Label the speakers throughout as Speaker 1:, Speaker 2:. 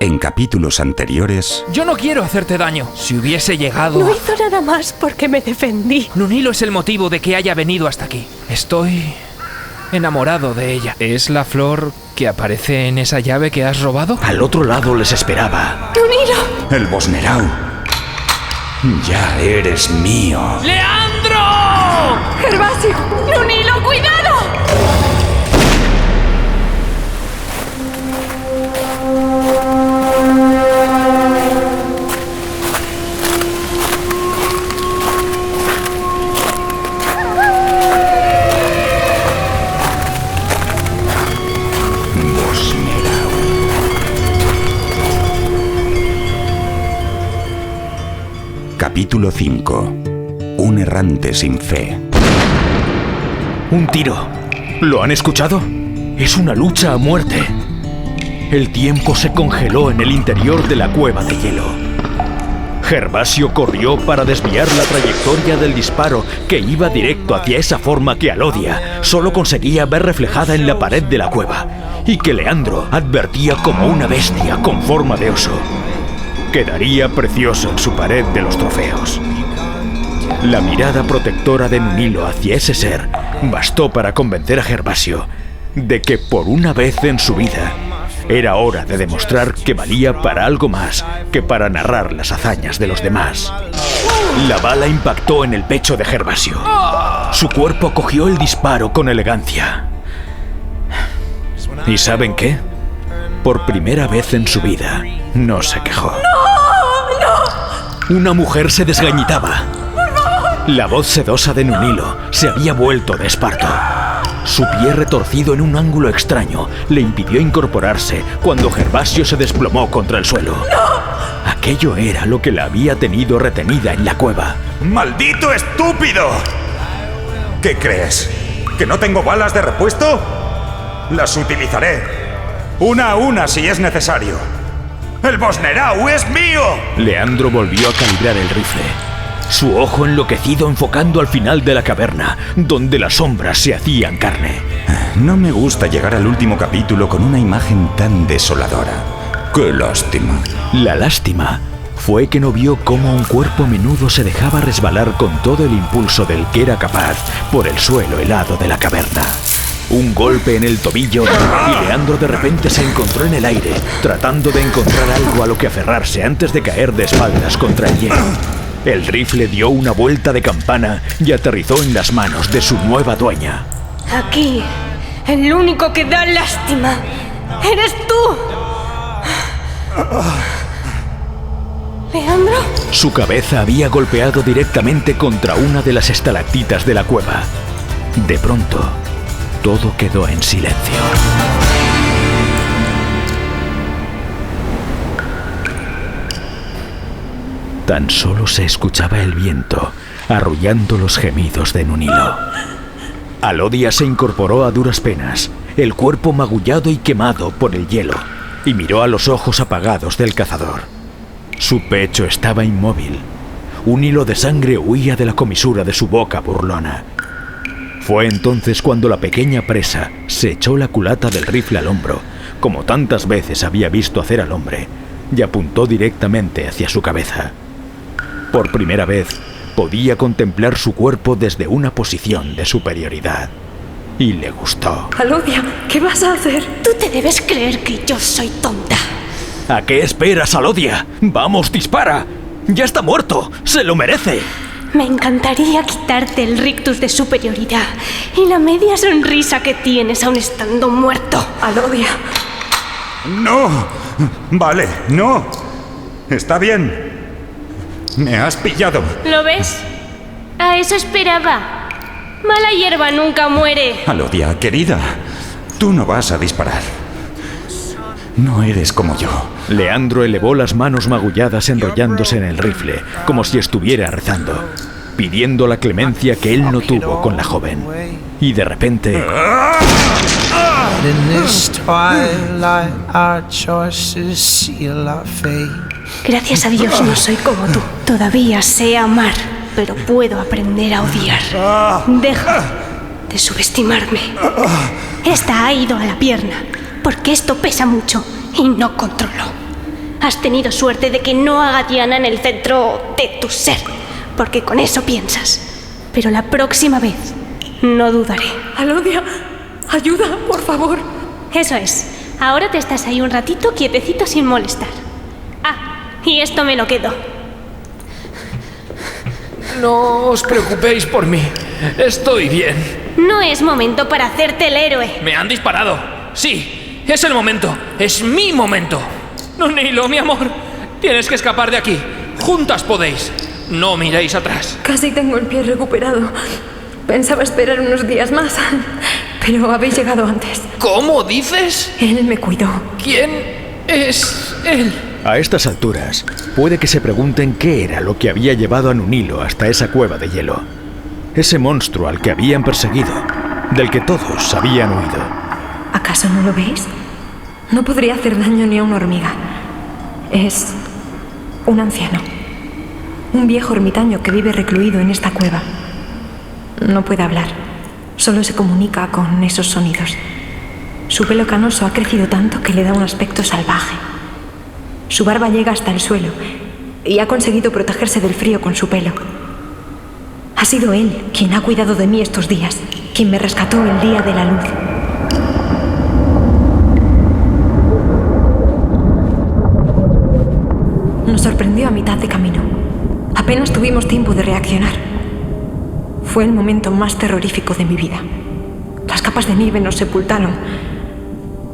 Speaker 1: En capítulos anteriores...
Speaker 2: Yo no quiero hacerte daño. Si hubiese llegado...
Speaker 3: No hizo nada más porque me defendí.
Speaker 2: Nunilo es el motivo de que haya venido hasta aquí. Estoy enamorado de ella. ¿Es la flor que aparece en esa llave que has robado?
Speaker 4: Al otro lado les esperaba.
Speaker 3: ¡Nunilo!
Speaker 1: El Bosmerau. Ya eres mío.
Speaker 2: ¡Leandro!
Speaker 3: ¡Gervasio! ¡Nunilo, cuidado!
Speaker 1: Capítulo 5. Un errante sin fe.
Speaker 4: Un tiro. ¿Lo han escuchado? Es una lucha a muerte. El tiempo se congeló en el interior de la cueva de hielo. Gervasio corrió para desviar la trayectoria del disparo que iba directo hacia esa forma que Alodia solo conseguía ver reflejada en la pared de la cueva y que Leandro advertía como una bestia con forma de oso. Quedaría precioso en su pared de los trofeos. La mirada protectora de Nunilo hacia ese ser bastó para convencer a Gervasio de que por una vez en su vida era hora de demostrar que valía para algo más que para narrar las hazañas de los demás. La bala impactó en el pecho de Gervasio. Su cuerpo acogió el disparo con elegancia. ¿Y saben qué? Por primera vez en su vida, no se quejó. Una mujer se desgañitaba. La voz sedosa de Nunilo se había vuelto de esparto. Su pie retorcido en un ángulo extraño le impidió incorporarse cuando Gervasio se desplomó contra el suelo. Aquello era lo que la había tenido retenida en la cueva.
Speaker 1: ¡Maldito estúpido! ¿Qué crees? ¿Que no tengo balas de repuesto? Las utilizaré. Una a una si es necesario. ¡El Bosmerau es mío!
Speaker 4: Leandro volvió a calibrar el rifle. Su ojo enloquecido enfocando al final de la caverna, donde las sombras se hacían carne.
Speaker 1: No me gusta llegar al último capítulo con una imagen tan desoladora. ¡Qué lástima!
Speaker 4: La lástima fue que no vio cómo un cuerpo menudo se dejaba resbalar con todo el impulso del que era capaz por el suelo helado de la caverna. Un golpe en el tobillo y Leandro de repente se encontró en el aire, tratando de encontrar algo a lo que aferrarse antes de caer de espaldas contra el hielo. El rifle dio una vuelta de campana y aterrizó en las manos de su nueva dueña.
Speaker 3: Aquí, el único que da lástima eres tú. ¿Leandro?
Speaker 4: Su cabeza había golpeado directamente contra una de las estalactitas de la cueva. De pronto, todo quedó en silencio. Tan solo se escuchaba el viento arrullando los gemidos de Nunilo. Alodia se incorporó a duras penas, el cuerpo magullado y quemado por el hielo, y miró a los ojos apagados del cazador. Su pecho estaba inmóvil. Un hilo de sangre huía de la comisura de su boca burlona. Fue entonces cuando la pequeña presa se echó la culata del rifle al hombro, como tantas veces había visto hacer al hombre, y apuntó directamente hacia su cabeza. Por primera vez, podía contemplar su cuerpo desde una posición de superioridad. Y le gustó.
Speaker 3: Alodia, ¿qué vas a hacer? Tú te debes creer que yo soy tonta.
Speaker 4: ¿A qué esperas, Alodia? ¡Vamos, dispara! ¡Ya está muerto! ¡Se lo merece!
Speaker 3: Me encantaría quitarte el rictus de superioridad y la media sonrisa que tienes aún estando muerto. Alodia.
Speaker 1: ¡No! Vale, no. Está bien. Me has pillado.
Speaker 5: ¿Lo ves? A eso esperaba. Mala hierba nunca muere.
Speaker 1: Alodia, querida, tú no vas a disparar. No eres como yo.
Speaker 4: Leandro elevó las manos magulladas enrollándose en el rifle, como si estuviera rezando, pidiendo la clemencia que él no tuvo con la joven. Y de repente...
Speaker 3: Gracias a Dios no soy como tú. Todavía sé amar, pero puedo aprender a odiar. Deja de subestimarme. Esta ha ido a la pierna, porque esto pesa mucho y no controlo. Has tenido suerte de que no haga Diana en el centro de tu ser, porque con eso piensas. Pero la próxima vez no dudaré.
Speaker 6: Alodia, ayuda, por favor.
Speaker 5: Eso es. Ahora te estás ahí un ratito quietecito sin molestar. Ah, y esto me lo quedo.
Speaker 2: No os preocupéis por mí. Estoy bien.
Speaker 5: No es momento para hacerte el héroe.
Speaker 2: Me han disparado. Sí, es el momento. Es mi momento. Nunilo, mi amor. Tienes que escapar de aquí. Juntas podéis. No miréis atrás.
Speaker 6: Casi tengo el pie recuperado. Pensaba esperar unos días más, pero habéis llegado antes.
Speaker 2: ¿Cómo dices?
Speaker 6: Él me cuidó.
Speaker 2: ¿Quién es él?
Speaker 4: A estas alturas, puede que se pregunten qué era lo que había llevado a Nunilo hasta esa cueva de hielo. Ese monstruo al que habían perseguido, del que todos habían huido.
Speaker 6: ¿Acaso no lo veis? No podría hacer daño ni a una hormiga. Es un anciano. Un viejo ermitaño que vive recluido en esta cueva. No puede hablar. Solo se comunica con esos sonidos. Su pelo canoso ha crecido tanto que le da un aspecto salvaje. Su barba llega hasta el suelo y ha conseguido protegerse del frío con su pelo. Ha sido él quien ha cuidado de mí estos días, quien me rescató el día de la luz. Nos sorprendió a mitad de camino. Apenas tuvimos tiempo de reaccionar. Fue el momento más terrorífico de mi vida. Las capas de nieve nos sepultaron.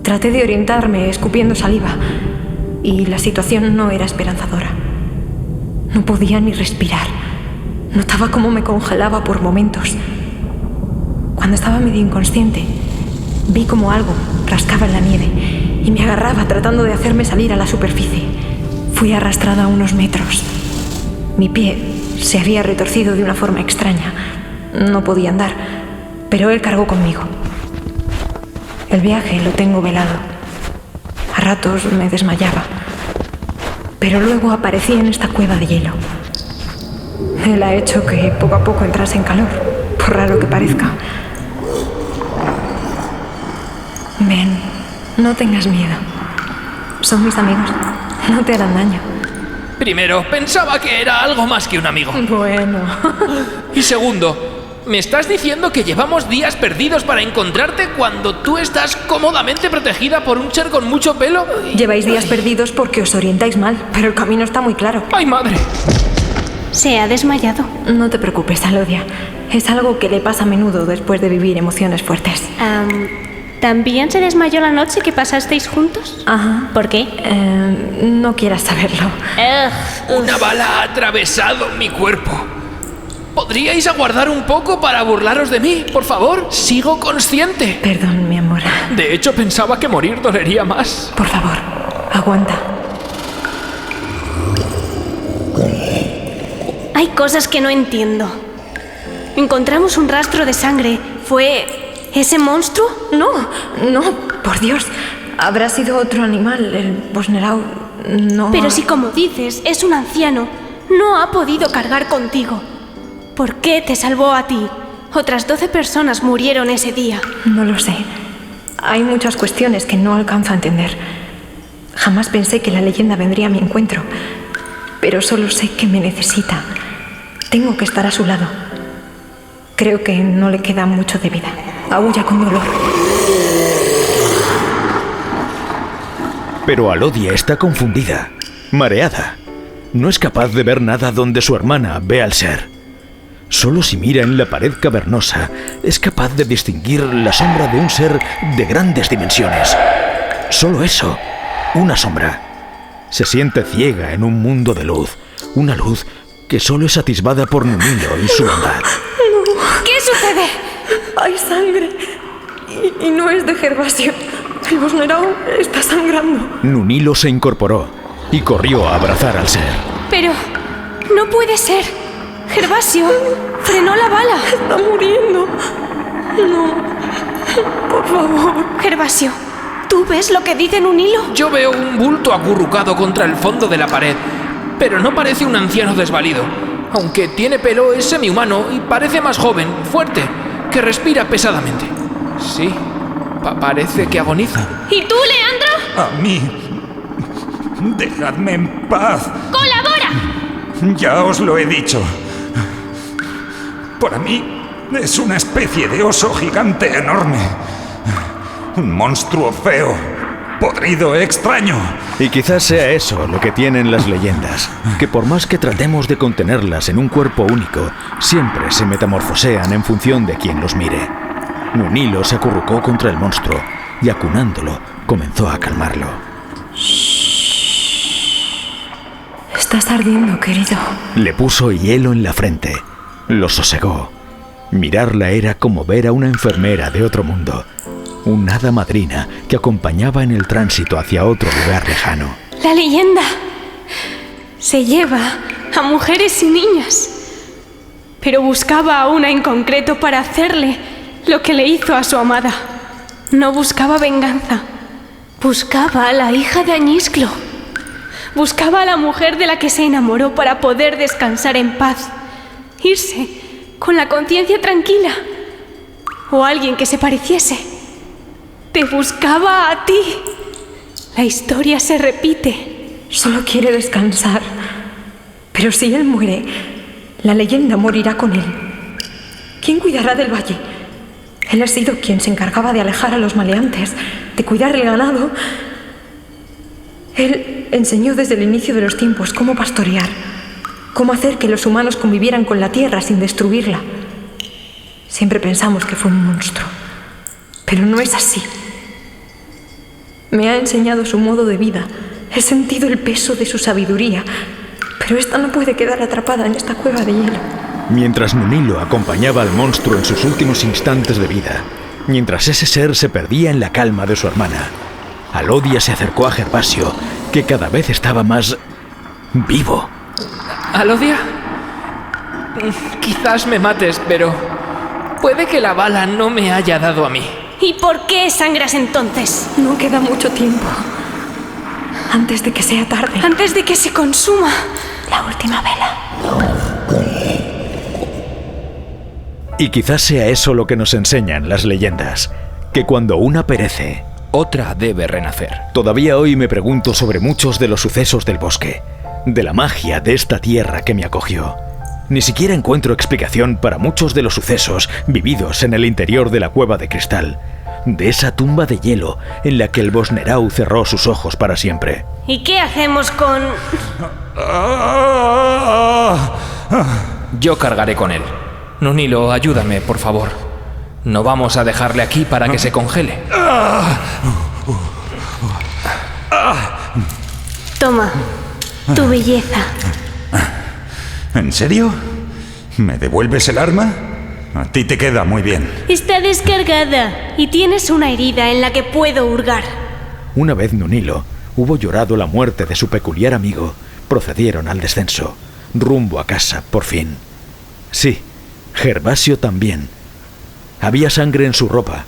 Speaker 6: Traté de orientarme escupiendo saliva y la situación no era esperanzadora. No podía ni respirar. Notaba cómo me congelaba por momentos. Cuando estaba medio inconsciente, vi como algo rascaba en la nieve y me agarraba tratando de hacerme salir a la superficie. Fui arrastrada a unos metros. Mi pie se había retorcido de una forma extraña. No podía andar, pero él cargó conmigo. El viaje lo tengo velado. A ratos me desmayaba, pero luego aparecí en esta cueva de hielo. Él ha hecho que poco a poco entrase en calor, por raro que parezca. Ven, no tengas miedo. Son mis amigos. No te harán daño.
Speaker 2: Primero, pensaba que era algo más que un amigo.
Speaker 6: Bueno.
Speaker 2: Y segundo, ¿me estás diciendo que llevamos días perdidos para encontrarte cuando tú estás cómodamente protegida por un ser con mucho pelo?
Speaker 6: Lleváis días perdidos porque os orientáis mal, pero el camino está muy claro.
Speaker 2: ¡Ay, madre!
Speaker 5: Se ha desmayado.
Speaker 6: No te preocupes, Alodia. Es algo que le pasa a menudo después de vivir emociones fuertes.
Speaker 5: ¿También se desmayó la noche que pasasteis juntos?
Speaker 6: Ajá.
Speaker 5: ¿Por qué?
Speaker 6: No quieras saberlo.
Speaker 2: Una bala ha atravesado mi cuerpo. ¿Podríais aguardar un poco para burlaros de mí, por favor? Sigo consciente.
Speaker 6: Perdón, mi amor.
Speaker 2: De hecho, pensaba que morir dolería más.
Speaker 6: Por favor, aguanta.
Speaker 3: Hay cosas que no entiendo. Encontramos un rastro de sangre. ¿Fue ese monstruo?
Speaker 6: No, por Dios. Habrá sido otro animal, el Bosnerau. No.
Speaker 3: Pero si, como dices, es un anciano, no ha podido cargar contigo. ¿Por qué te salvó a ti? Otras 12 personas murieron ese día.
Speaker 6: No lo sé. Hay muchas cuestiones que no alcanzo a entender. Jamás pensé que la leyenda vendría a mi encuentro. Pero solo sé que me necesita. Tengo que estar a su lado. Creo que no le queda mucho de vida. Aúlla con dolor.
Speaker 4: Pero Alodia está confundida, mareada. No es capaz de ver nada donde su hermana ve al ser. Solo si mira en la pared cavernosa es capaz de distinguir la sombra de un ser de grandes dimensiones. Solo eso, una sombra. Se siente ciega en un mundo de luz, una luz que solo es atisbada por Nunilo y su bondad.
Speaker 3: ¿Qué sucede?
Speaker 6: Hay sangre. Y no es de Gervasio. El Bosnerau está sangrando.
Speaker 4: Nunilo se incorporó y corrió a abrazar al ser.
Speaker 3: Pero no puede ser. Gervasio frenó la bala.
Speaker 6: Está muriendo. No. Por favor.
Speaker 3: Gervasio, ¿tú ves lo que dice Nunilo?
Speaker 2: Yo veo un bulto acurrucado contra el fondo de la pared, pero no parece un anciano desvalido. Aunque tiene pelo, es semihumano y parece más joven, fuerte, que respira pesadamente. Sí, parece que agoniza.
Speaker 5: ¿Y tú, Leandro?
Speaker 1: A mí Dejadme en paz.
Speaker 5: ¡Colabora!
Speaker 1: Ya os lo he dicho. Para mí es una especie de oso gigante enorme. Un monstruo feo, podrido, extraño.
Speaker 4: Y quizás sea eso lo que tienen las leyendas, que por más que tratemos de contenerlas en un cuerpo único, siempre se metamorfosean en función de quien los mire. Nunilo se acurrucó contra el monstruo y, acunándolo, comenzó a calmarlo.
Speaker 6: Estás ardiendo, querido.
Speaker 4: Le puso hielo en la frente. Lo sosegó. Mirarla era como ver a una enfermera de otro mundo. Un hada madrina que acompañaba en el tránsito hacia otro lugar lejano.
Speaker 5: La leyenda se lleva a mujeres y niñas, pero buscaba a una en concreto para hacerle lo que le hizo a su amada. No buscaba venganza, buscaba a la hija de Añisclo. Buscaba a la mujer de la que se enamoró para poder descansar en paz, irse con la conciencia tranquila, o alguien que se pareciese. Te buscaba a ti. La historia se repite.
Speaker 6: Solo quiere descansar. Pero si él muere, la leyenda morirá con él. ¿Quién cuidará del valle? Él ha sido quien se encargaba de alejar a los maleantes, de cuidar el ganado. Él enseñó desde el inicio de los tiempos cómo pastorear, cómo hacer que los humanos convivieran con la tierra sin destruirla. Siempre pensamos que fue un monstruo, pero no es así. Me ha enseñado su modo de vida, he sentido el peso de su sabiduría, pero esta no puede quedar atrapada en esta cueva de hielo.
Speaker 4: Mientras Nunilo acompañaba al monstruo en sus últimos instantes de vida, mientras ese ser se perdía en la calma de su hermana, Alodia se acercó a Gervasio, que cada vez estaba más vivo.
Speaker 2: ¿Alodia? Quizás me mates, pero puede que la bala no me haya dado a mí.
Speaker 5: ¿Y por qué sangras entonces?
Speaker 6: No queda mucho tiempo. Antes de que sea tarde.
Speaker 5: Antes de que se consuma
Speaker 6: la última vela.
Speaker 4: Y quizás sea eso lo que nos enseñan las leyendas, que cuando una perece,
Speaker 2: otra debe renacer.
Speaker 4: Todavía hoy me pregunto sobre muchos de los sucesos del bosque, de la magia de esta tierra que me acogió. Ni siquiera encuentro explicación para muchos de los sucesos vividos en el interior de la cueva de cristal, de esa tumba de hielo en la que el Bosnerau cerró sus ojos para siempre.
Speaker 5: ¿Y qué hacemos con...?
Speaker 2: Yo cargaré con él. Nunilo, ayúdame, por favor. No vamos a dejarle aquí para que se congele.
Speaker 5: Toma, tu belleza.
Speaker 1: ¿En serio? ¿Me devuelves el arma? A ti te queda muy bien.
Speaker 5: Está descargada y tienes una herida en la que puedo hurgar.
Speaker 4: Una vez Nunilo hubo llorado la muerte de su peculiar amigo, procedieron al descenso, rumbo a casa, por fin. Sí, Gervasio también. Había sangre en su ropa,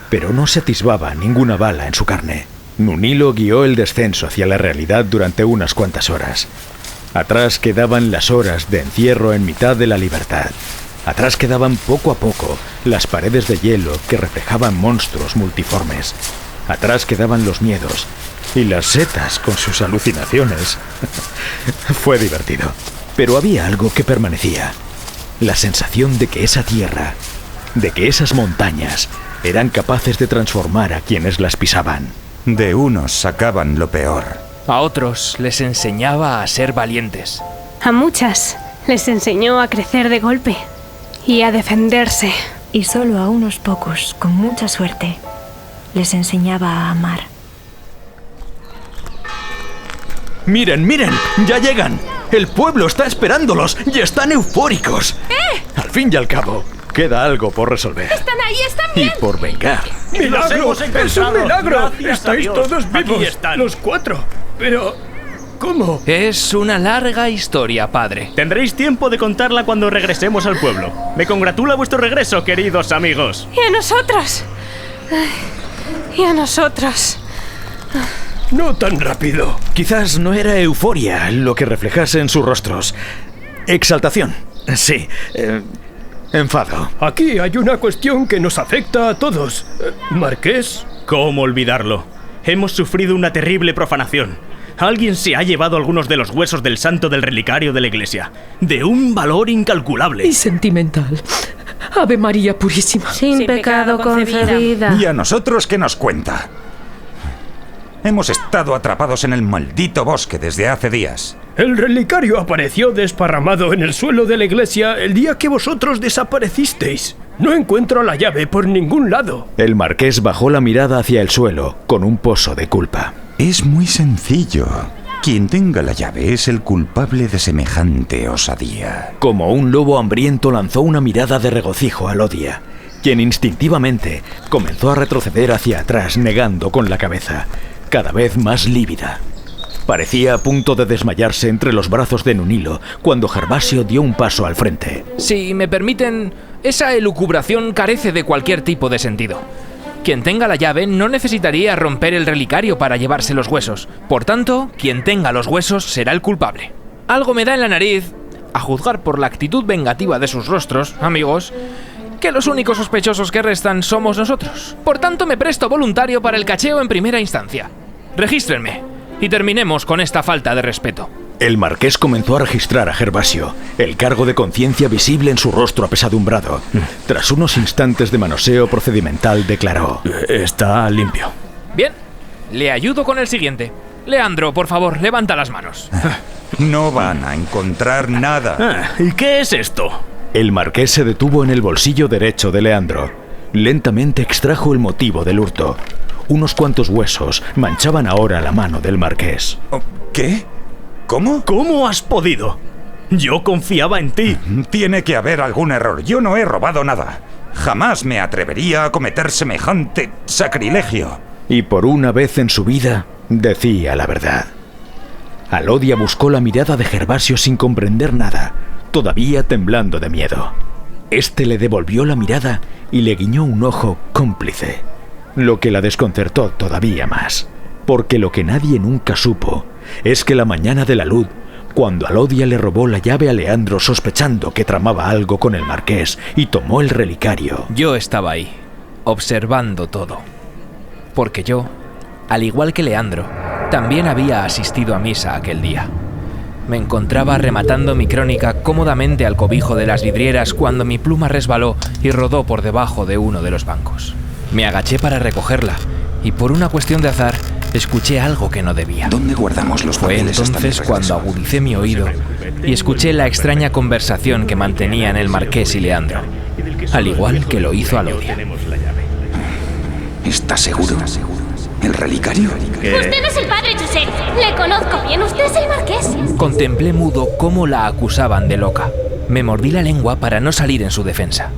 Speaker 4: pero no se atisbaba ninguna bala en su carne. Nunilo guió el descenso hacia la realidad durante unas cuantas horas. Atrás quedaban las horas de encierro en mitad de la libertad. Atrás quedaban poco a poco las paredes de hielo que reflejaban monstruos multiformes. Atrás quedaban los miedos y las setas con sus alucinaciones. Fue divertido, pero había algo que permanecía. La sensación de que esa tierra, de que esas montañas eran capaces de transformar a quienes las pisaban.
Speaker 1: De unos sacaban lo peor.
Speaker 2: A otros les enseñaba a ser valientes.
Speaker 5: A muchas les enseñó a crecer de golpe y a defenderse.
Speaker 6: Y solo a unos pocos, con mucha suerte, les enseñaba a amar.
Speaker 4: ¡Miren, miren! ¡Ya llegan! ¡El pueblo está esperándolos y están eufóricos! Al fin y al cabo, queda algo por resolver.
Speaker 5: ¡Están ahí, están bien!
Speaker 4: Y por vengar.
Speaker 7: ¡Milagro! ¡Es un milagro! ¡Estáis todos vivos!
Speaker 8: Aquí están.
Speaker 7: ¡Los cuatro! Pero... ¿cómo?
Speaker 2: Es una larga historia, padre.
Speaker 8: Tendréis tiempo de contarla cuando regresemos al pueblo. Me congratula vuestro regreso, queridos amigos.
Speaker 5: ¡Y a nosotros! ¡Y a nosotros!
Speaker 7: No tan rápido.
Speaker 4: Quizás no era euforia lo que reflejase en sus rostros. Exaltación. Sí. Enfado.
Speaker 7: Aquí hay una cuestión que nos afecta a todos. Marqués.
Speaker 8: ¿Cómo olvidarlo? Hemos sufrido una terrible profanación. Alguien se ha llevado algunos de los huesos del santo del relicario de la iglesia, de un valor incalculable.
Speaker 7: Y sentimental. Ave María Purísima.
Speaker 9: Sin pecado concebida.
Speaker 1: ¿Y a nosotros qué nos cuenta? Hemos estado atrapados en el maldito bosque desde hace días.
Speaker 10: El relicario apareció desparramado en el suelo de la iglesia el día que vosotros desaparecisteis. No encuentro la llave por ningún lado.
Speaker 4: El marqués bajó la mirada hacia el suelo, con un pozo de culpa.
Speaker 1: Es muy sencillo. Quien tenga la llave es el culpable de semejante osadía.
Speaker 4: Como un lobo hambriento lanzó una mirada de regocijo a Lodia, quien instintivamente comenzó a retroceder hacia atrás, negando con la cabeza, cada vez más lívida. Parecía a punto de desmayarse entre los brazos de Nunilo cuando Gervasio dio un paso al frente.
Speaker 2: Si me permiten, esa elucubración carece de cualquier tipo de sentido. Quien tenga la llave no necesitaría romper el relicario para llevarse los huesos. Por tanto, quien tenga los huesos será el culpable. Algo me da en la nariz, a juzgar por la actitud vengativa de sus rostros, amigos, que los únicos sospechosos que restan somos nosotros. Por tanto, me presto voluntario para el cacheo en primera instancia. Regístrenme y terminemos con esta falta de respeto.
Speaker 4: El marqués comenzó a registrar a Gervasio, el cargo de conciencia visible en su rostro apesadumbrado. Tras unos instantes de manoseo procedimental, declaró:
Speaker 10: Está limpio.
Speaker 2: Bien, le ayudo con el siguiente. Leandro, por favor, levanta las manos.
Speaker 1: No van a encontrar nada.
Speaker 8: ¿Y qué es esto?
Speaker 4: El marqués se detuvo en el bolsillo derecho de Leandro. Lentamente extrajo el motivo del hurto. Unos cuantos huesos manchaban ahora la mano del marqués.
Speaker 1: ¿Qué? ¿Cómo?
Speaker 8: ¿Cómo has podido? Yo confiaba en ti.
Speaker 1: Tiene que haber algún error. Yo no he robado nada. Jamás me atrevería a cometer semejante sacrilegio.
Speaker 4: Y por una vez en su vida, decía la verdad. Alodia buscó la mirada de Gervasio sin comprender nada, todavía temblando de miedo. Este le devolvió la mirada y le guiñó un ojo cómplice, lo que la desconcertó todavía más, porque lo que nadie nunca supo es que la mañana de la luz, cuando Alodia le robó la llave a Leandro sospechando que tramaba algo con el marqués y tomó el relicario.
Speaker 2: Yo estaba ahí, observando todo. Porque yo, al igual que Leandro, también había asistido a misa aquel día. Me encontraba rematando mi crónica cómodamente al cobijo de las vidrieras cuando mi pluma resbaló y rodó por debajo de uno de los bancos. Me agaché para recogerla y por una cuestión de azar escuché algo que no debía.
Speaker 1: ¿Dónde guardamos los papeles?
Speaker 2: Fue entonces cuando agudicé mi oído y escuché la extraña conversación que mantenían el marqués y Leandro, al igual que lo hizo Alodia.
Speaker 1: ¿Estás seguro? ¿El relicario?
Speaker 11: Usted es el padre Josep. Le conozco bien. Usted es el marqués.
Speaker 2: Contemplé mudo cómo la acusaban de loca. Me mordí la lengua para no salir en su defensa,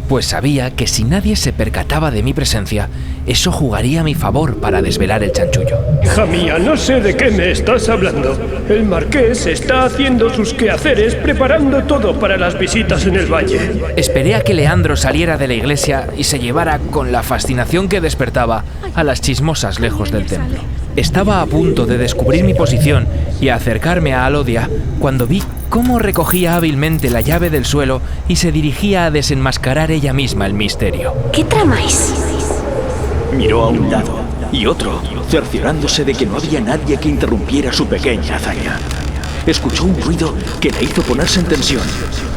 Speaker 2: pues sabía que si nadie se percataba de mi presencia, eso jugaría a mi favor para desvelar el chanchullo.
Speaker 10: Hija mía, no sé de qué me estás hablando. El marqués está haciendo sus quehaceres, preparando todo para las visitas en el valle.
Speaker 2: Esperé a que Leandro saliera de la iglesia y se llevara, con la fascinación que despertaba, a las chismosas lejos del templo. Estaba a punto de descubrir mi posición y acercarme a Alodia cuando vi cómo recogía hábilmente la llave del suelo y se dirigía a desenmascarar ella misma el misterio.
Speaker 11: ¿Qué tramáis?
Speaker 4: Miró a un lado y otro, cerciorándose de que no había nadie que interrumpiera su pequeña hazaña. Escuchó un ruido que la hizo ponerse en tensión,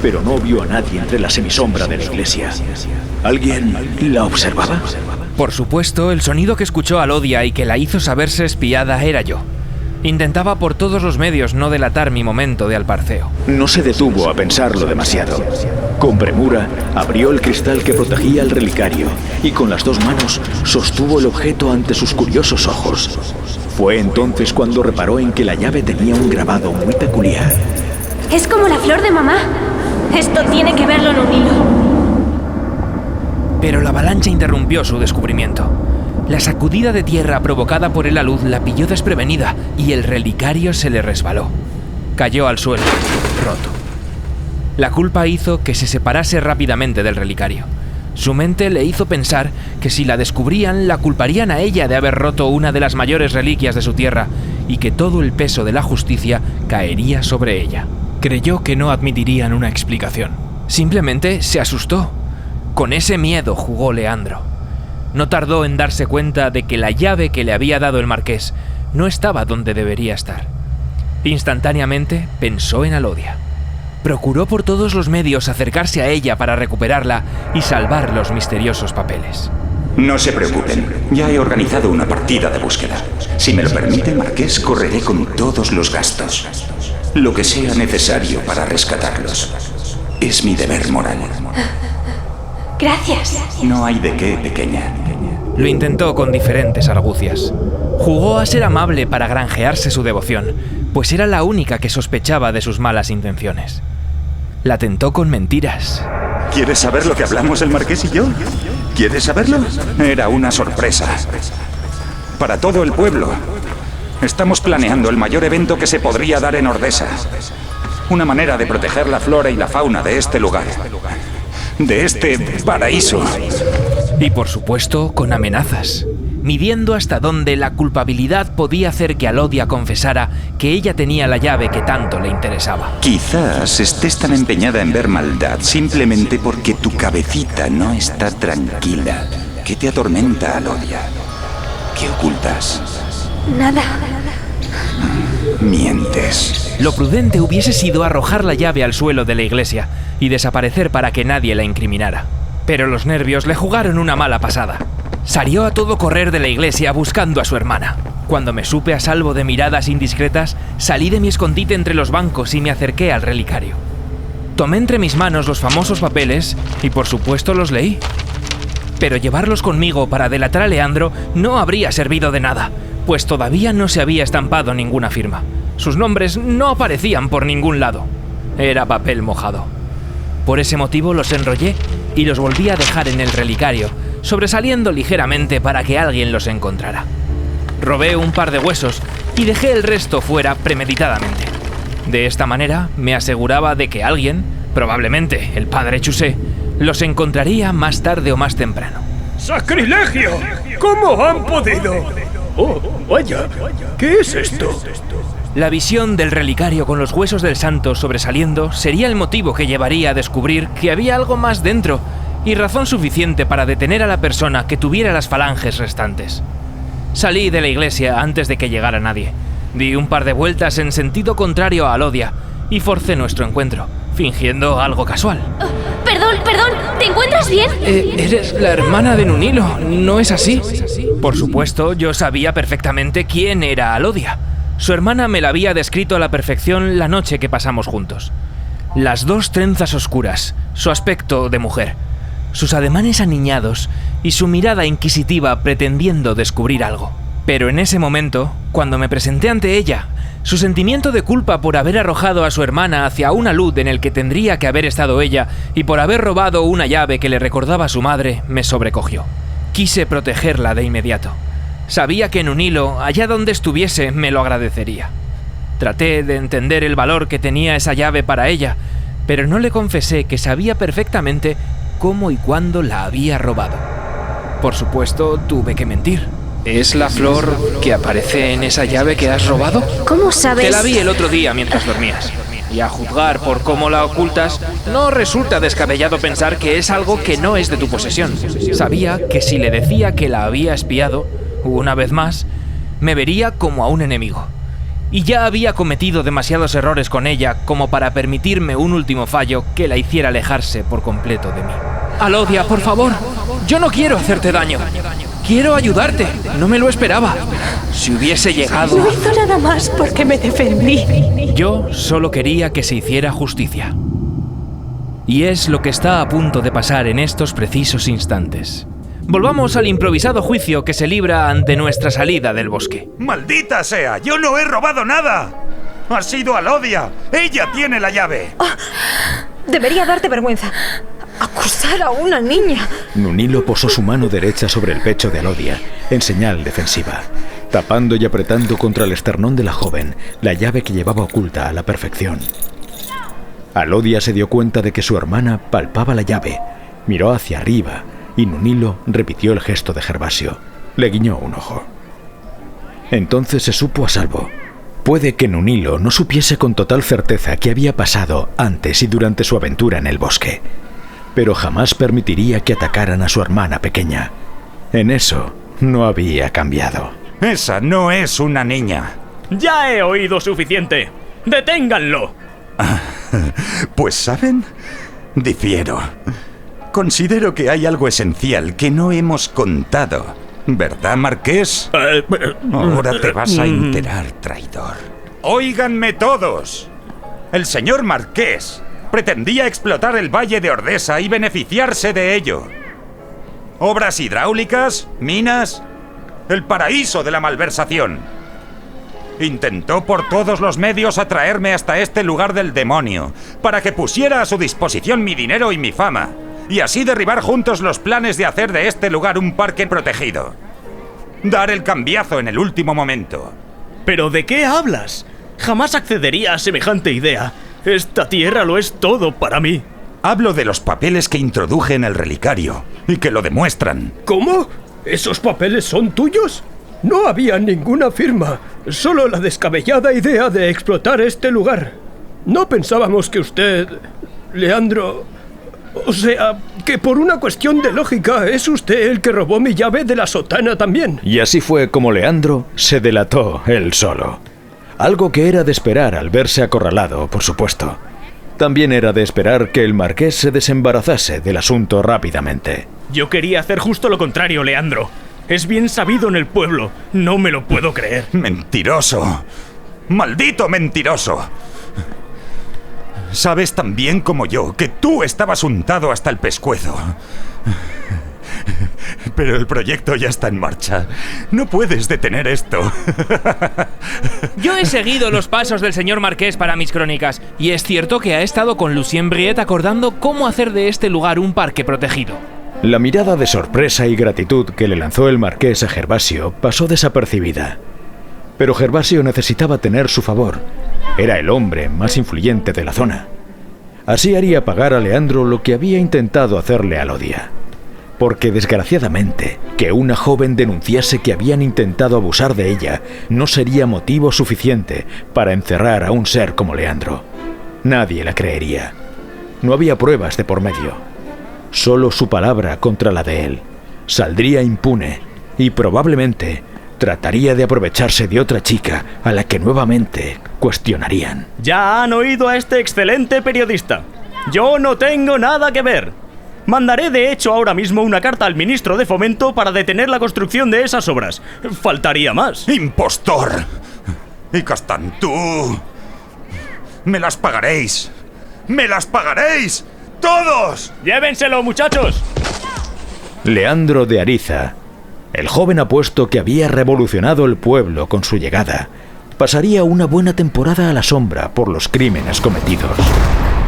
Speaker 4: pero no vio a nadie entre la semisombra de la iglesia. ¿Alguien la observaba?
Speaker 2: Por supuesto, el sonido que escuchó Alodia y que la hizo saberse espiada era yo. Intentaba por todos los medios no delatar mi momento de alparceo.
Speaker 4: No se detuvo a pensarlo demasiado. Con premura, abrió el cristal que protegía el relicario y con las dos manos sostuvo el objeto ante sus curiosos ojos. Fue entonces cuando reparó en que la llave tenía un grabado muy peculiar.
Speaker 11: Es como la flor de mamá. Esto tiene que verlo en un hilo.
Speaker 2: Pero la avalancha interrumpió su descubrimiento. La sacudida de tierra provocada por el alud la pilló desprevenida y el relicario se le resbaló. Cayó al suelo, roto. La culpa hizo que se separase rápidamente del relicario. Su mente le hizo pensar que si la descubrían, la culparían a ella de haber roto una de las mayores reliquias de su tierra y que todo el peso de la justicia caería sobre ella. Creyó que no admitirían una explicación. Simplemente se asustó. Con ese miedo jugó Leandro. No tardó en darse cuenta de que la llave que le había dado el marqués no estaba donde debería estar. Instantáneamente pensó en Alodia. Procuró por todos los medios acercarse a ella para recuperarla y salvar los misteriosos papeles.
Speaker 1: No se preocupen, ya he organizado una partida de búsqueda. Si me lo permite, Marqués, correré con todos los gastos. Lo que sea necesario para rescatarlos. Es mi deber moral.
Speaker 11: Gracias.
Speaker 1: No hay de qué, pequeña.
Speaker 2: Lo intentó con diferentes argucias. Jugó a ser amable para granjearse su devoción, pues era la única que sospechaba de sus malas intenciones. La tentó con mentiras.
Speaker 1: ¿Quieres saber lo que hablamos el Marqués y yo? ¿Quieres saberlo? Era una sorpresa. Para todo el pueblo. Estamos planeando el mayor evento que se podría dar en Ordesa. Una manera de proteger la flora y la fauna de este lugar. De este paraíso.
Speaker 2: Y por supuesto, con amenazas. Midiendo hasta dónde la culpabilidad podía hacer que Alodia confesara que ella tenía la llave que tanto le interesaba.
Speaker 1: Quizás estés tan empeñada en ver maldad simplemente porque tu cabecita no está tranquila. ¿Qué te atormenta, Alodia? ¿Qué ocultas?
Speaker 11: Nada.
Speaker 1: Mientes.
Speaker 2: Lo prudente hubiese sido arrojar la llave al suelo de la iglesia y desaparecer para que nadie la incriminara. Pero los nervios le jugaron una mala pasada. Salió a todo correr de la iglesia buscando a su hermana. Cuando me supe a salvo de miradas indiscretas, salí de mi escondite entre los bancos y me acerqué al relicario. Tomé entre mis manos los famosos papeles y por supuesto los leí. Pero llevarlos conmigo para delatar a Leandro no habría servido de nada, pues todavía no se había estampado ninguna firma. Sus nombres no aparecían por ningún lado. Era papel mojado. Por ese motivo los enrollé y los volví a dejar en el relicario, sobresaliendo ligeramente para que alguien los encontrara. Robé un par de huesos y dejé el resto fuera premeditadamente. De esta manera me aseguraba de que alguien, probablemente el padre Chusé, los encontraría más tarde o más temprano.
Speaker 10: ¡Sacrilegio! ¿Cómo han podido? ¡Oh, vaya! ¿Qué es esto?
Speaker 2: La visión del relicario con los huesos del santo sobresaliendo sería el motivo que llevaría a descubrir que había algo más dentro y razón suficiente para detener a la persona que tuviera las falanges restantes. Salí de la iglesia antes de que llegara nadie. Di un par de vueltas en sentido contrario a Alodia y forcé nuestro encuentro, fingiendo algo casual.
Speaker 11: Perdón, ¿te encuentras bien?
Speaker 2: Eres la hermana de Nunilo, ¿no es así? Por supuesto, yo sabía perfectamente quién era Alodia. Su hermana me la había descrito a la perfección la noche que pasamos juntos. Las dos trenzas oscuras, su aspecto de mujer, sus ademanes aniñados y su mirada inquisitiva pretendiendo descubrir algo. Pero en ese momento, cuando me presenté ante ella, su sentimiento de culpa por haber arrojado a su hermana hacia un alud en el que tendría que haber estado ella y por haber robado una llave que le recordaba a su madre me sobrecogió. Quise protegerla de inmediato. Sabía que Nunilo, allá donde estuviese, me lo agradecería. Traté de entender el valor que tenía esa llave para ella, pero no le confesé que sabía perfectamente cómo y cuándo la había robado. Por supuesto, tuve que mentir. ¿Es la flor que aparece en esa llave que has robado?
Speaker 11: ¿Cómo sabes?
Speaker 2: Te la vi el otro día mientras dormías. Y a juzgar por cómo la ocultas, no resulta descabellado pensar que es algo que no es de tu posesión. Sabía que si le decía que la había espiado, una vez más, me vería como a un enemigo. Y ya había cometido demasiados errores con ella como para permitirme un último fallo que la hiciera alejarse por completo de mí. Alodia, por favor, yo no quiero hacerte daño. Quiero ayudarte, no me lo esperaba. Si hubiese llegado...
Speaker 5: No hizo nada más porque me defendí.
Speaker 2: Yo solo quería que se hiciera justicia. Y es lo que está a punto de pasar en estos precisos instantes. Volvamos al improvisado juicio que se libra ante nuestra salida del bosque.
Speaker 1: ¡Maldita sea! ¡Yo no he robado nada! ¡Ha sido Alodia! ¡Ella tiene la llave!
Speaker 6: Oh, debería darte vergüenza. Acusar a una niña.
Speaker 4: Nunilo posó su mano derecha sobre el pecho de Alodia, en señal defensiva, tapando y apretando contra el esternón de la joven la llave que llevaba oculta a la perfección. Alodia se dio cuenta de que su hermana palpaba la llave, miró hacia arriba y Nunilo repitió el gesto de Gervasio. Le guiñó un ojo. Entonces se supo a salvo. Puede que Nunilo no supiese con total certeza qué había pasado antes y durante su aventura en el bosque, pero jamás permitiría que atacaran a su hermana pequeña. En eso no había cambiado.
Speaker 1: Esa no es una niña.
Speaker 8: Ya he oído suficiente. ¡Deténganlo!
Speaker 1: Pues, ¿saben? Difiero. Considero que hay algo esencial que no hemos contado. ¿Verdad, Marqués? Ahora te vas a enterar, traidor. ¡Óiganme todos! El señor Marqués pretendía explotar el Valle de Ordesa y beneficiarse de ello. Obras hidráulicas, minas, el paraíso de la malversación. Intentó por todos los medios atraerme hasta este lugar del demonio, para que pusiera a su disposición mi dinero y mi fama, y así derribar juntos los planes de hacer de este lugar un parque protegido. Dar el cambiazo en el último momento.
Speaker 8: ¿Pero de qué hablas? Jamás accedería a semejante idea. Esta tierra lo es todo para mí.
Speaker 1: Hablo de los papeles que introduje en el relicario y que lo demuestran.
Speaker 10: ¿Cómo? ¿Esos papeles son tuyos? No había ninguna firma, solo la descabellada idea de explotar este lugar. No pensábamos que usted, Leandro... O sea, que por una cuestión de lógica es usted el que robó mi llave de la sotana también.
Speaker 4: Y así fue como Leandro se delató él solo. Algo que era de esperar al verse acorralado, por supuesto. También era de esperar que el marqués se desembarazase del asunto rápidamente.
Speaker 8: Yo quería hacer justo lo contrario, Leandro. Es bien sabido en el pueblo. No me lo puedo creer.
Speaker 1: ¡Mentiroso! ¡Maldito mentiroso! Sabes tan bien como yo que tú estabas untado hasta el pescuezo. Pero el proyecto ya está en marcha. No puedes detener esto.
Speaker 2: Yo he seguido los pasos del señor Marqués para mis crónicas, y es cierto que ha estado con Lucien Briet acordando cómo hacer de este lugar un parque protegido.
Speaker 4: La mirada de sorpresa y gratitud que le lanzó el marqués a Gervasio pasó desapercibida. Pero Gervasio necesitaba tener su favor. Era el hombre más influyente de la zona. Así haría pagar a Leandro lo que había intentado hacerle a Lodia. Porque desgraciadamente, que una joven denunciase que habían intentado abusar de ella no sería motivo suficiente para encerrar a un ser como Leandro. Nadie la creería. No había pruebas de por medio. Solo su palabra contra la de él. Saldría impune y probablemente trataría de aprovecharse de otra chica a la que nuevamente cuestionarían.
Speaker 8: Ya han oído a este excelente periodista. Yo no tengo nada que ver. Mandaré de hecho ahora mismo una carta al ministro de Fomento para detener la construcción de esas obras. Faltaría más.
Speaker 1: ¡Impostor! Y Castantú. ¡Me las pagaréis! ¡Me las pagaréis! ¡Todos!
Speaker 8: ¡Llévenselo, muchachos!
Speaker 4: Leandro de Ariza, el joven apuesto que había revolucionado el pueblo con su llegada, pasaría una buena temporada a la sombra por los crímenes cometidos,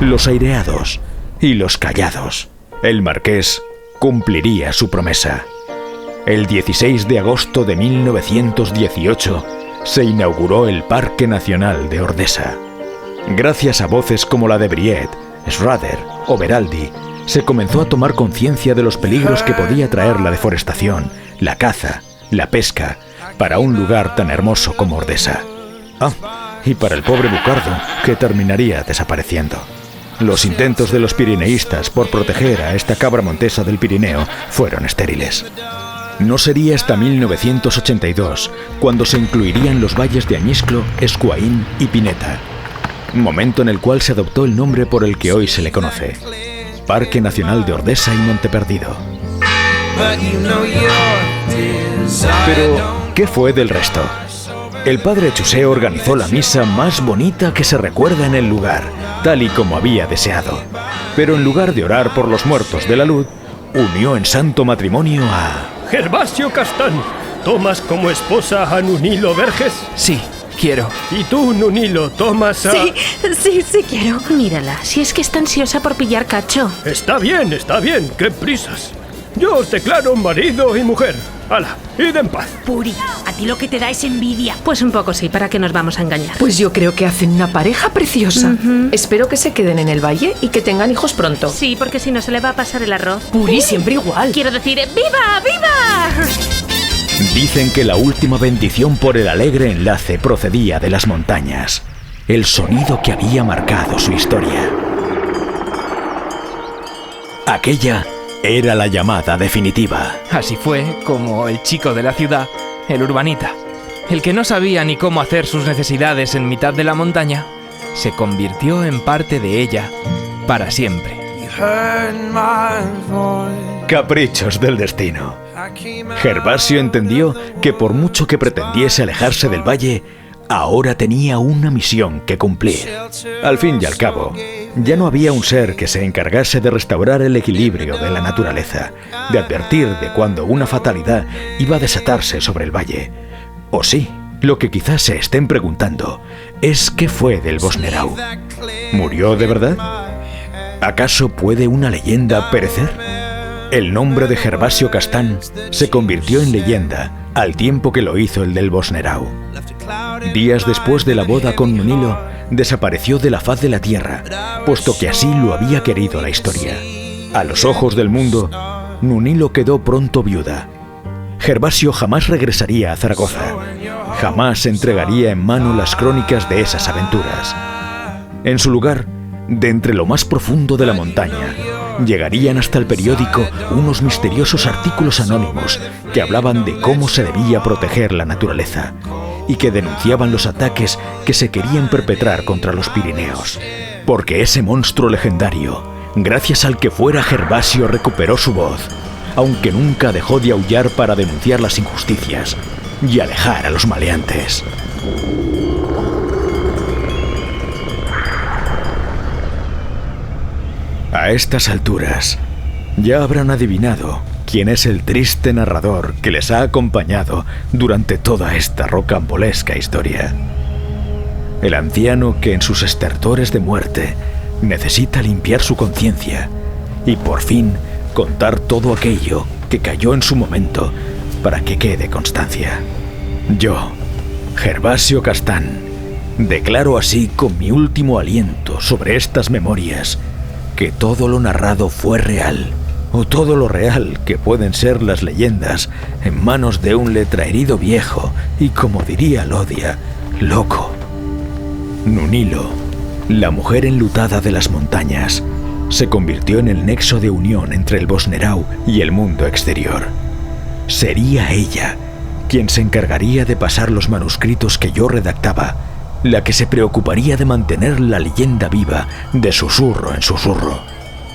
Speaker 4: los aireados y los callados. El marqués cumpliría su promesa. El 16 de agosto de 1918 se inauguró el Parque Nacional de Ordesa. Gracias a voces como la de Briet, Schrader o Beraldi, se comenzó a tomar conciencia de los peligros que podía traer la deforestación, la caza, la pesca, para un lugar tan hermoso como Ordesa. Y para el pobre Bucardo, que terminaría desapareciendo. Los intentos de los pirineístas por proteger a esta cabra montesa del Pirineo fueron estériles. No sería hasta 1982 cuando se incluirían los valles de Añisclo, Escuaín y Pineta, momento en el cual se adoptó el nombre por el que hoy se le conoce, Parque Nacional de Ordesa y Monteperdido. Pero, ¿qué fue del resto? El padre Chusé organizó la misa más bonita que se recuerda en el lugar, tal y como había deseado. Pero en lugar de orar por los muertos de la luz, unió en santo matrimonio a...
Speaker 10: Gervasio Castán, ¿tomas como esposa a Nunilo Verges?
Speaker 2: Sí, quiero.
Speaker 10: ¿Y tú, Nunilo, tomas a...?
Speaker 9: Sí quiero. Mírala, si es que está ansiosa por pillar cacho.
Speaker 10: Está bien, qué prisas. Yo os declaro marido y mujer. ¡Hala! ¡Id en paz!
Speaker 9: Puri, a ti lo que te da es envidia. Pues un poco sí, ¿para qué nos vamos a engañar?
Speaker 12: Pues yo creo que hacen una pareja preciosa. Espero que se queden en el valle y que tengan hijos pronto.
Speaker 9: Sí, porque si no se le va a pasar el arroz.
Speaker 12: Puri, siempre igual.
Speaker 9: Quiero decir, ¡viva, viva!
Speaker 4: Dicen que la última bendición por el alegre enlace procedía de las montañas, el sonido que había marcado su historia. Aquella era la llamada definitiva.
Speaker 2: Así fue como el chico de la ciudad el urbanita, el que no sabía ni cómo hacer sus necesidades en mitad de la montaña, se convirtió en parte de ella para siempre.
Speaker 4: Caprichos del destino. Gervasio entendió que por mucho que pretendiese alejarse del valle, ahora tenía una misión que cumplir. Al fin y al cabo, ya no había un ser que se encargase de restaurar el equilibrio de la naturaleza, de advertir de cuando una fatalidad iba a desatarse sobre el valle. O sí, lo que quizás se estén preguntando es ¿qué fue del Bosnerau? ¿Murió de verdad? ¿Acaso puede una leyenda perecer? El nombre de Gervasio Castán se convirtió en leyenda al tiempo que lo hizo el del Bosnerau. Días después de la boda con Nunilo, desapareció de la faz de la tierra, puesto que así lo había querido la historia. A los ojos del mundo, Nunilo quedó pronto viuda. Gervasio jamás regresaría a Zaragoza, jamás entregaría en mano las crónicas de esas aventuras. En su lugar, de entre lo más profundo de la montaña, llegarían hasta el periódico unos misteriosos artículos anónimos que hablaban de cómo se debía proteger la naturaleza y que denunciaban los ataques que se querían perpetrar contra los Pirineos. Porque ese monstruo legendario, gracias al que fuera Gervasio, recuperó su voz, aunque nunca dejó de aullar para denunciar las injusticias y alejar a los maleantes. A estas alturas, ya habrán adivinado quién es el triste narrador que les ha acompañado durante toda esta rocambolesca historia. El anciano que en sus estertores de muerte necesita limpiar su conciencia y por fin contar todo aquello que cayó en su momento para que quede constancia. Yo, Gervasio Castán, declaro así con mi último aliento sobre estas memorias que todo lo narrado fue real, o todo lo real que pueden ser las leyendas en manos de un letraherido viejo y, como diría Lodia, loco. Nunilo, la mujer enlutada de las montañas, se convirtió en el nexo de unión entre el Bosnerau y el mundo exterior. Sería ella quien se encargaría de pasar los manuscritos que yo redactaba, la que se preocuparía de mantener la leyenda viva de susurro en susurro.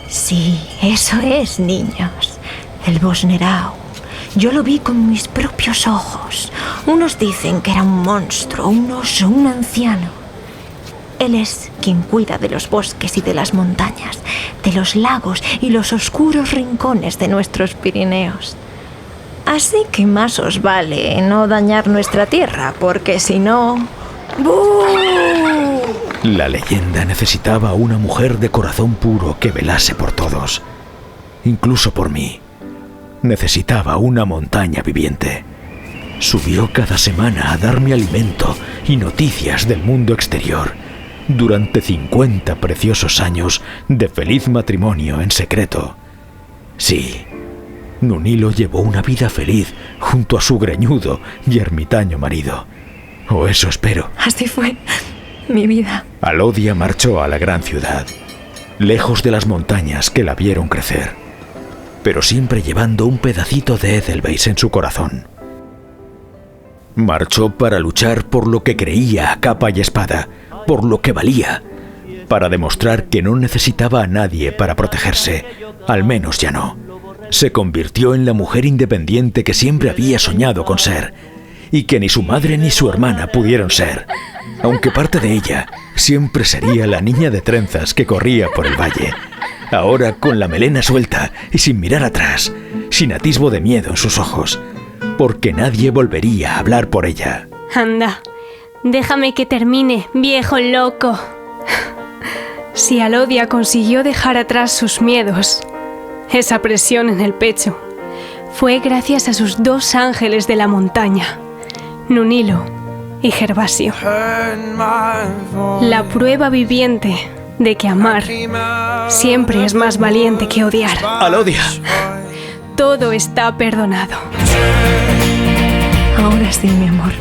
Speaker 6: Sí, eso es, niños. El Bosnerau. Yo lo vi con mis propios ojos. Unos dicen que era un monstruo, un oso, un anciano. Él es quien cuida de los bosques y de las montañas, de los lagos y los oscuros rincones de nuestros Pirineos. Así que más os vale no dañar nuestra tierra, porque si no... ¡Bú!
Speaker 4: La leyenda necesitaba una mujer de corazón puro que velase por todos, incluso por mí. Necesitaba una montaña viviente. Subió cada semana a darme alimento y noticias del mundo exterior, durante 50 preciosos años de feliz matrimonio en secreto. Sí, Nunilo llevó una vida feliz junto a su greñudo y ermitaño marido. O eso espero.
Speaker 6: Así fue mi vida.
Speaker 4: Alodia marchó a la gran ciudad, lejos de las montañas que la vieron crecer, pero siempre llevando un pedacito de Edelweiss en su corazón. Marchó para luchar por lo que creía a capa y espada, por lo que valía, para demostrar que no necesitaba a nadie para protegerse, al menos ya no. Se convirtió en la mujer independiente que siempre había soñado con ser, y que ni su madre ni su hermana pudieron ser, aunque parte de ella siempre sería la niña de trenzas que corría por el valle, ahora con la melena suelta y sin mirar atrás, sin atisbo de miedo en sus ojos, porque nadie volvería a hablar por ella.
Speaker 5: Anda, déjame que termine, viejo loco. Si Alodia consiguió dejar atrás sus miedos, esa presión en el pecho, fue gracias a sus dos ángeles de la montaña, Nunilo y Gervasio. La prueba viviente de que amar siempre es más valiente que odiar.
Speaker 4: ¡Alodia!
Speaker 5: Todo está perdonado.
Speaker 6: Ahora sí, mi amor.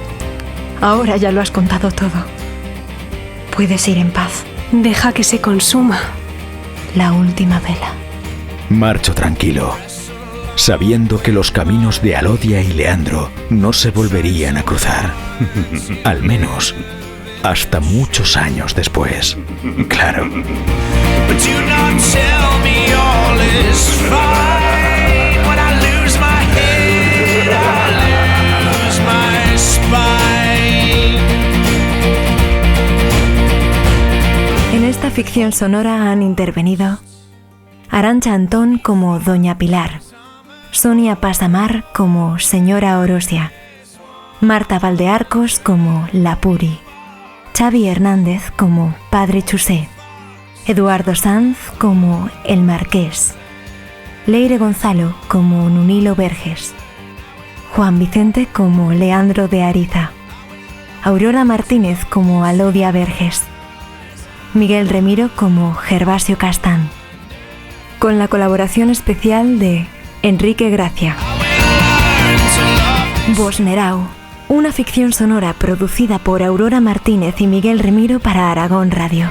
Speaker 6: Ahora ya lo has contado todo. Puedes ir en paz.
Speaker 5: Deja que se consuma
Speaker 6: la última vela.
Speaker 4: Marcho tranquilo, sabiendo que los caminos de Alodia y Leandro no se volverían a cruzar. Al menos hasta muchos años después. Claro.
Speaker 6: En esta ficción sonora han intervenido Arantxa Antón como Doña Pilar, Sonia Pasamar como Señora Orosia, Marta Valdearcos como La Puri, Xavi Hernández como Padre Chusé, Eduardo Sanz como El Marqués, Leire Gonzalo como Nunilo Verges, Juan Vicente como Leandro de Ariza, Aurora Martínez como Alodia Verges, Miguel Remiro como Gervasio Castán, con la colaboración especial de Enrique Gracia. Bosnerau, una ficción sonora producida por Aurora Martínez y Miguel Remiro para Aragón Radio.